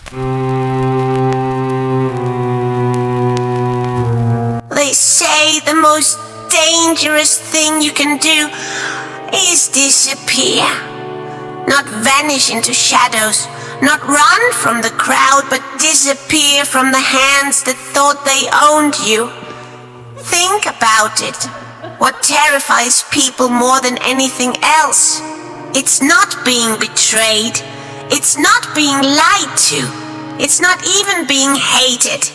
They say the most dangerous thing you can do is disappear. Not vanish into shadows, not run from the crowd, but disappear from the hands that thought they owned you. Think about it. What terrifies people more than anything else? It's not being betrayed. It's not being lied to. It's not even being hated.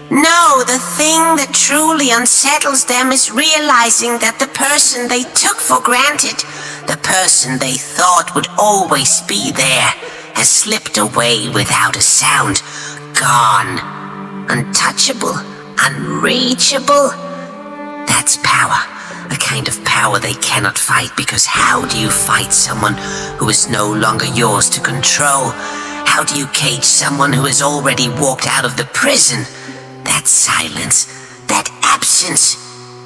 No, the thing that truly unsettles them is realizing that the person they took for granted, the person they thought would always be there, has slipped away without a sound, gone, untouchable, unreachable. That's power, a kind of power they cannot fight, because how do you fight someone who is no longer yours to control? How do you cage someone who has already walked out of the prison? That silence, that absence,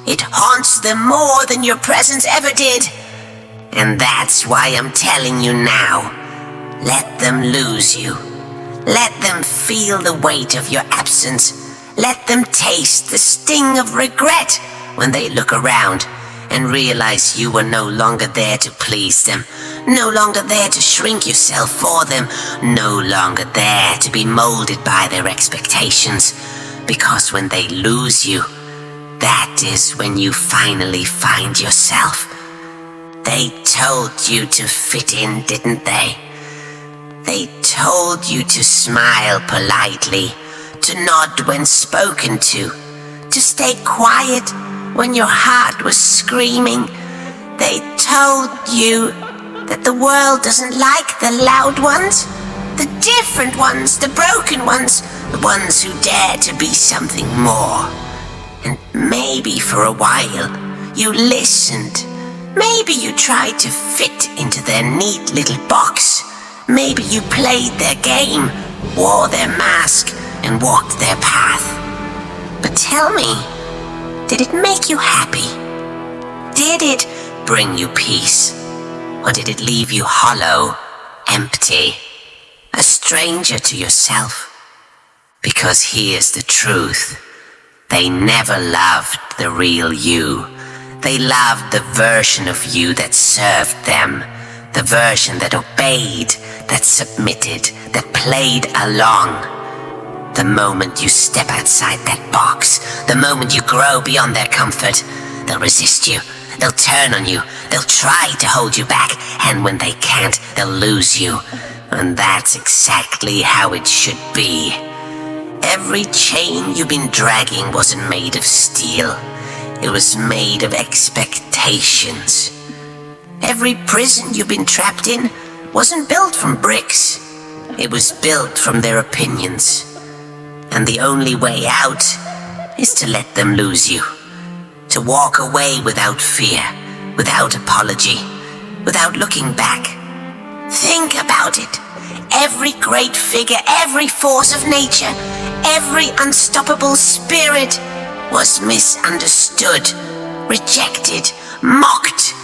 it haunts them more than your presence ever did. And that's why I'm telling you now. Let them lose you. Let them feel the weight of your absence. Let them taste the sting of regret when they look around and realize you were no longer there to please them, no longer there to shrink yourself for them, no longer there to be molded by their expectations. Because when they lose you, that is when you finally find yourself. They told you to fit in, didn't they? They told you to smile politely, to nod when spoken to stay quiet when your heart was screaming. They told you that the world doesn't like the loud ones, the different ones, the broken ones, the ones who dare to be something more. And maybe for a while you listened. Maybe you tried to fit into their neat little box. Maybe you played their game, wore their mask, and walked their path. But tell me, did it make you happy? Did it bring you peace? Or did it leave you hollow, empty, a stranger to yourself? Because here's the truth. They never loved the real you. They loved the version of you that served them, the version that obeyed, that submitted, that played along. The moment you step outside that box, the moment you grow beyond their comfort, they'll resist you, they'll turn on you, they'll try to hold you back, and when they can't, they'll lose you. And that's exactly how it should be. Every chain you've been dragging wasn't made of steel. It was made of expectations. Every prison you've been trapped in wasn't built from bricks. It was built from their opinions. And the only way out is to let them lose you. To walk away without fear, without apology, without looking back. Think about it. Every great figure, every force of nature, every unstoppable spirit was misunderstood, rejected, mocked.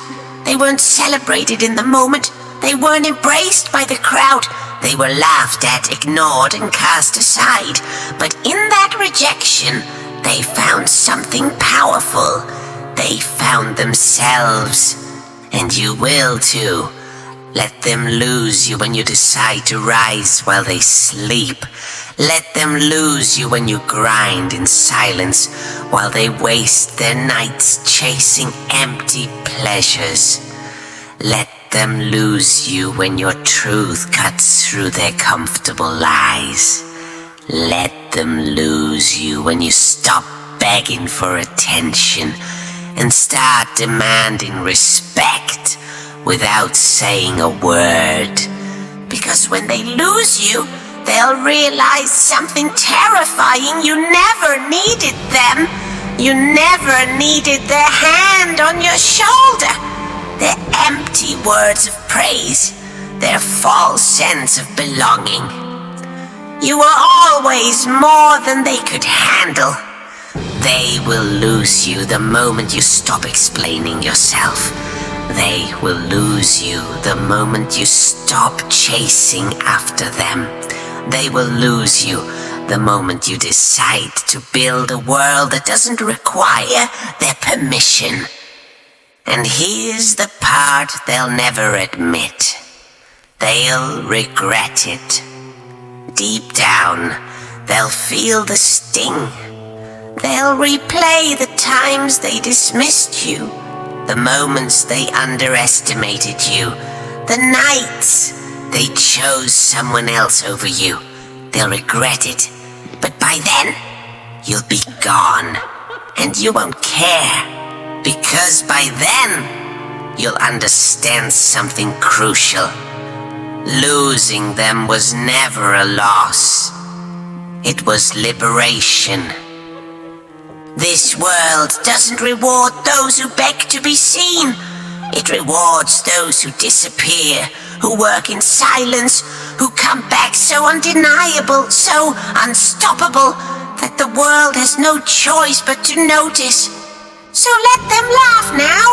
They weren't celebrated in the moment. They weren't embraced by the crowd. They were laughed at, ignored, and cast aside. But in that rejection, they found something powerful. They found themselves. And you will too. Let them lose you when you decide to rise while they sleep. Let them lose you when you grind in silence while they waste their nights chasing empty pleasures. Let them lose you when your truth cuts through their comfortable lies. Let them lose you when you stop begging for attention and start demanding respect without saying a word. Because when they lose you, they'll realize something terrifying. You never needed them. You never needed their hand on your shoulder. Their empty words of praise, their false sense of belonging. You were always more than they could handle. They will lose you the moment you stop explaining yourself. They will lose you the moment you stop chasing after them. they will lose you the moment you decide to build a world that doesn't require their permission. And here's the part they'll never admit. They'll regret it. Deep down, they'll feel the sting. They'll replay the times they dismissed you, the moments they underestimated you, the nights they chose someone else over you. They'll regret it, but by then, you'll be gone, and you won't care, because by then, you'll understand something crucial. Losing them was never a loss. It was liberation. This world doesn't reward those who beg to be seen. It rewards those who disappear, who work in silence, who come back so undeniable, so unstoppable, that the world has no choice but to notice. So let them laugh now.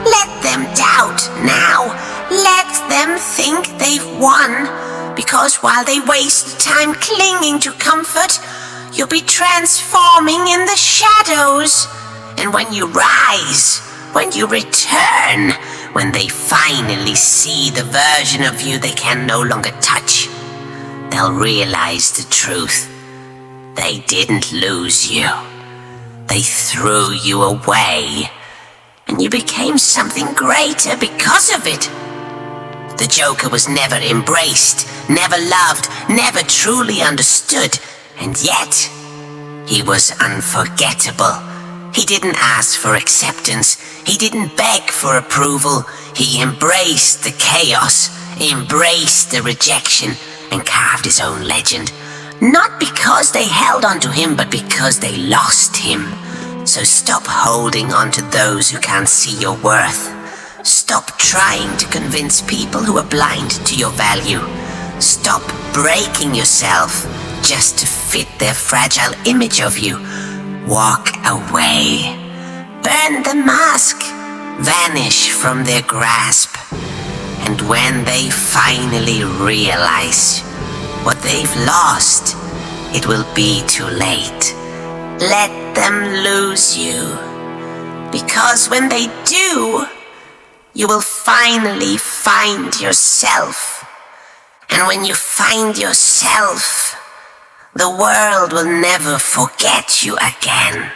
Let them doubt now. Let them think they've won. Because while they waste time clinging to comfort, you'll be transforming in the shadows. And when you rise, when you return, when they finally see the version of you they can no longer touch, they'll realize the truth. They didn't lose you. They threw you away, and you became something greater because of it. The Joker was never embraced, never loved, never truly understood, and yet he was unforgettable. He didn't ask for acceptance. He didn't beg for approval. He embraced the chaos, embraced the rejection, and carved his own legend. Not because they held on to him, but because they lost him. So stop holding on to those who can't see your worth. Stop trying to convince people who are blind to your value. Stop breaking yourself just to fit their fragile image of you. Walk away. Burn the mask. Vanish from their grasp. And when they finally realize what they've lost, it will be too late. Let them lose you. Because when they do, you will finally find yourself. And when you find yourself, the world will never forget you again.